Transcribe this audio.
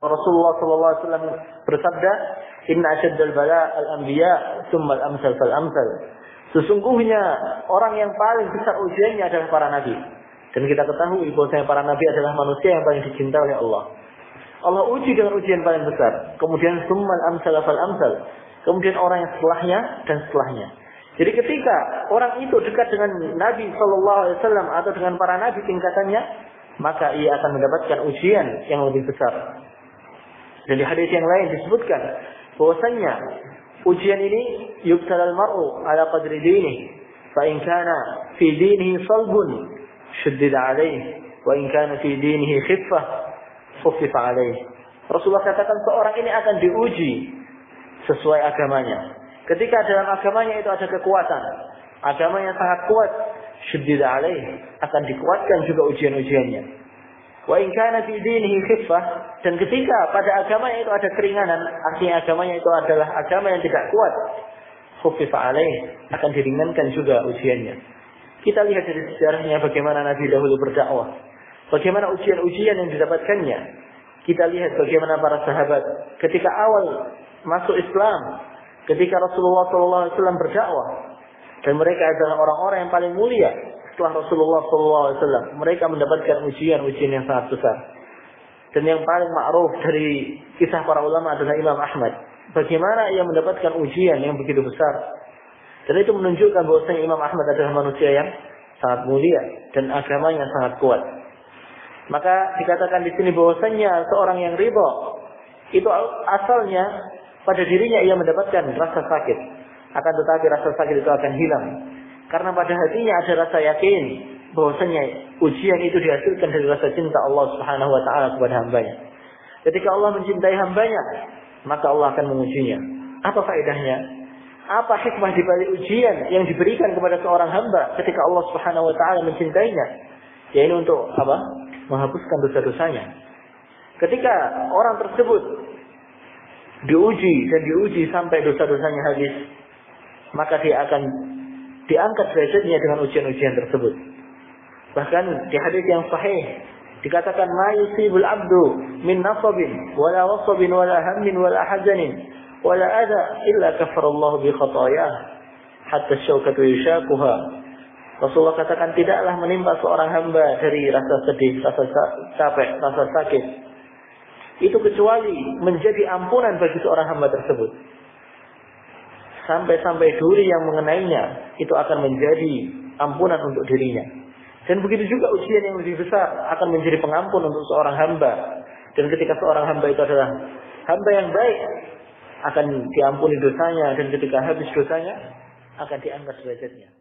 Rasulullah sallallahu alaihi wasallam bersabda, "Inna asyaddal bala al-anbiya, tsumma al-amsal fal-amsal." Sesungguhnya orang yang paling besar ujiannya adalah para nabi. Dan kita ketahui bahwa para nabi adalah manusia yang paling dicintai oleh Allah. Allah uji dengan ujian paling besar. Kemudian tsumma al-amsal fal-amsal. Kemudian orang yang setelahnya dan setelahnya. Jadi ketika orang itu dekat dengan Nabi sallallahu alaihi wasallam atau dengan para nabi tingkatannya, maka ia akan mendapatkan ujian yang lebih besar. Dan di hadis yang lain disebutkan bahwasanya ujian ini yubtalal mar'u ala qadri dinihi, fa in kana fi dinihi salbun shuddida alaihi, wa in kana fi dinihi khiffah khuffifa alaihi. Rasulullah katakan seorang ini akan diuji sesuai agamanya. Ketika dalam agamanya itu ada kekuatan, agamanya sangat kuat, shuddida alaihi, akan dikuatkan juga ujian-ujiannya. Wa in kana fi dinihi khiffah, dan ketika pada agamanya itu ada keringanan, artinya agamanya itu adalah agama yang tidak kuat, khuffifa alaih, akan diringankan juga ujiannya. Kita lihat dari sejarahnya bagaimana Nabi dahulu berdakwah, bagaimana ujian-ujian yang didapatkannya. Kita lihat bagaimana para sahabat ketika awal masuk Islam, ketika Rasulullah SAW berdakwah, dan mereka adalah orang-orang yang paling mulia setelah Rasulullah SAW. Mereka mendapatkan ujian-ujian yang sangat besar. Dan yang paling ma'ruf dari kisah para ulama adalah Imam Ahmad. Bagaimana ia mendapatkan ujian yang begitu besar. Dan itu menunjukkan bahwasanya Imam Ahmad adalah manusia yang sangat mulia dan agamanya sangat kuat. Maka dikatakan di sini bahwasanya seorang yang ridha itu asalnya pada dirinya ia mendapatkan rasa sakit. Akan tetapi rasa sakit itu akan hilang. Karena pada hatinya ada rasa yakin bahwasanya ujian itu dihasilkan dari rasa cinta Allah Subhanahu wa taala kepada hambanya. Ketika Allah mencintai hambanya, maka Allah akan mengujinya. Apa faedahnya? Apa hikmah di balik ujian yang diberikan kepada seorang hamba ketika Allah Subhanahu wa taala mencintainya? Yaitu untuk apa? Menghapuskan dosa-dosanya. Ketika orang tersebut diuji sampai dosa-dosanya habis, maka dia akan diangkat derajatnya dengan ujian-ujian tersebut. Bahkan di hadis yang sahih dikatakan ma yusibul abdu min nasabin wala wasabin wala hammin wala hazanin wala adha illa kafarallahu bi khatayah hatta syaukatu yushakuha. Rasulullah katakan tidaklah menimpa seorang hamba dari rasa sedih, rasa capek, rasa sakit itu kecuali menjadi ampunan bagi seorang hamba tersebut. Sampai-sampai duri yang mengenainya itu akan menjadi ampunan untuk dirinya. Dan begitu juga ujian yang lebih besar akan menjadi pengampun untuk seorang hamba. Dan ketika seorang hamba itu adalah hamba yang baik, akan diampuni dosanya, dan ketika habis dosanya akan diangkat derajatnya.